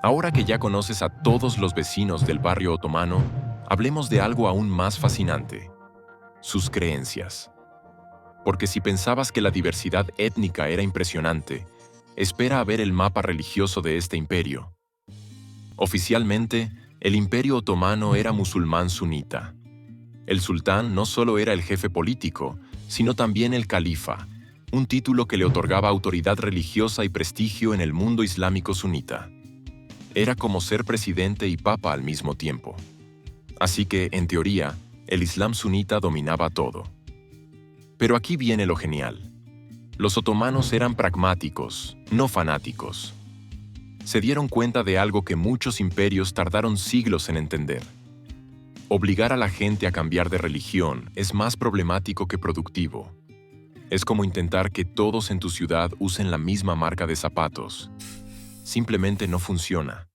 Ahora que ya conoces a todos los vecinos del barrio otomano, hablemos de algo aún más fascinante: sus creencias. Porque si pensabas que la diversidad étnica era impresionante, espera a ver el mapa religioso de este imperio. Oficialmente, el Imperio Otomano era musulmán sunita. El sultán no solo era el jefe político, sino también el califa, un título que le otorgaba autoridad religiosa y prestigio en el mundo islámico sunita. Era como ser presidente y papa al mismo tiempo. Así que, en teoría, el Islam sunita dominaba todo. Pero aquí viene lo genial. Los otomanos eran pragmáticos, no fanáticos. Se dieron cuenta de algo que muchos imperios tardaron siglos en entender. Obligar a la gente a cambiar de religión es más problemático que productivo. Es como intentar que todos en tu ciudad usen la misma marca de zapatos. Simplemente no funciona.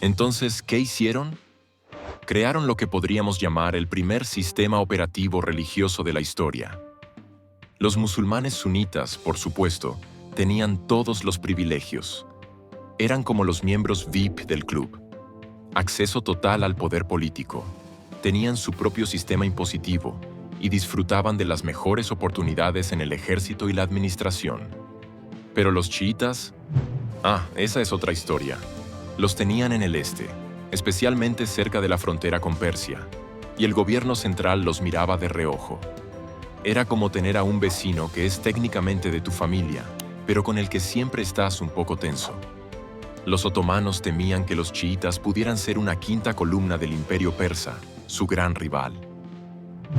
Entonces, ¿qué hicieron? Crearon lo que podríamos llamar el primer sistema operativo religioso de la historia. Los musulmanes sunitas, por supuesto, tenían todos los privilegios. Eran como los miembros VIP del club. Acceso total al poder político. Tenían su propio sistema impositivo y disfrutaban de las mejores oportunidades en el ejército y la administración. Pero los chiitas... esa es otra historia. Los tenían en el este, especialmente cerca de la frontera con Persia, y el gobierno central los miraba de reojo. Era como tener a un vecino que es técnicamente de tu familia, pero con el que siempre estás un poco tenso. Los otomanos temían que los chiitas pudieran ser una quinta columna del imperio persa, su gran rival.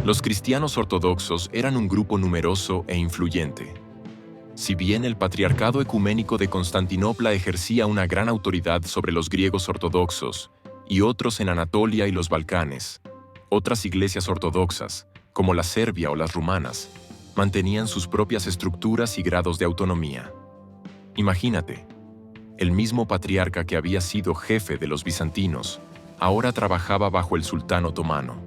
Los cristianos ortodoxos eran un grupo numeroso e influyente. Si bien el Patriarcado Ecuménico de Constantinopla ejercía una gran autoridad sobre los griegos ortodoxos y otros en Anatolia y los Balcanes, otras iglesias ortodoxas, como la serbia o las rumanas, mantenían sus propias estructuras y grados de autonomía. Imagínate, el mismo patriarca que había sido jefe de los bizantinos, ahora trabajaba bajo el sultán otomano.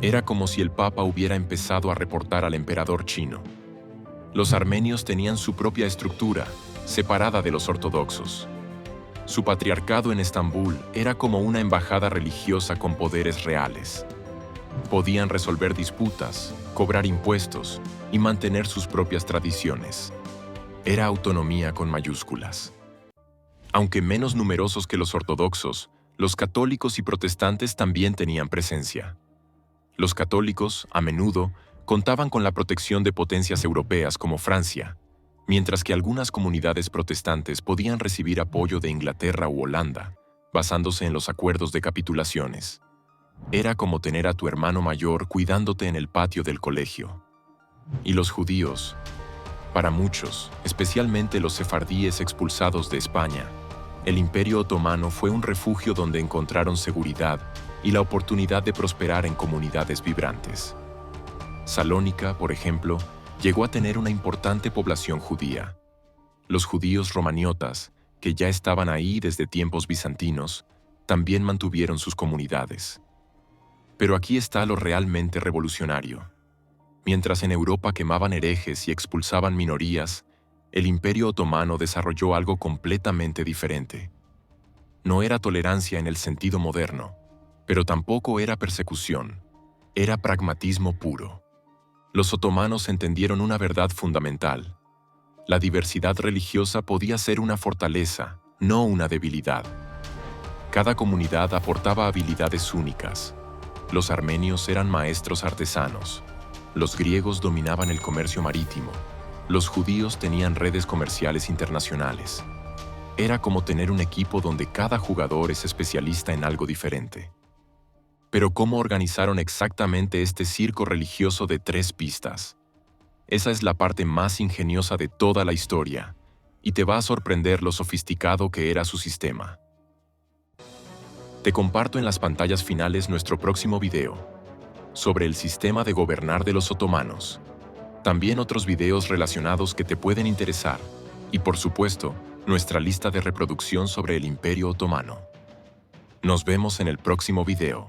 Era como si el papa hubiera empezado a reportar al emperador chino. Los armenios tenían su propia estructura, separada de los ortodoxos. Su patriarcado en Estambul era como una embajada religiosa con poderes reales. Podían resolver disputas, cobrar impuestos y mantener sus propias tradiciones. Era autonomía con mayúsculas. Aunque menos numerosos que los ortodoxos, los católicos y protestantes también tenían presencia. Los católicos, a menudo, contaban con la protección de potencias europeas como Francia, mientras que algunas comunidades protestantes podían recibir apoyo de Inglaterra u Holanda, basándose en los acuerdos de capitulaciones. Era como tener a tu hermano mayor cuidándote en el patio del colegio. Y los judíos, para muchos, especialmente los sefardíes expulsados de España, el Imperio Otomano fue un refugio donde encontraron seguridad y la oportunidad de prosperar en comunidades vibrantes. Salónica, por ejemplo, llegó a tener una importante población judía. Los judíos romaniotas, que ya estaban ahí desde tiempos bizantinos, también mantuvieron sus comunidades. Pero aquí está lo realmente revolucionario. Mientras en Europa quemaban herejes y expulsaban minorías, el Imperio Otomano desarrolló algo completamente diferente. No era tolerancia en el sentido moderno, pero tampoco era persecución. Era pragmatismo puro. Los otomanos entendieron una verdad fundamental. La diversidad religiosa podía ser una fortaleza, no una debilidad. Cada comunidad aportaba habilidades únicas. Los armenios eran maestros artesanos. Los griegos dominaban el comercio marítimo. Los judíos tenían redes comerciales internacionales. Era como tener un equipo donde cada jugador es especialista en algo diferente. Pero ¿cómo organizaron exactamente este circo religioso de 3 pistas? Esa es la parte más ingeniosa de toda la historia, y te va a sorprender lo sofisticado que era su sistema. Te comparto en las pantallas finales nuestro próximo video sobre el sistema de gobernar de los otomanos. También otros videos relacionados que te pueden interesar, y por supuesto, nuestra lista de reproducción sobre el Imperio Otomano. Nos vemos en el próximo video.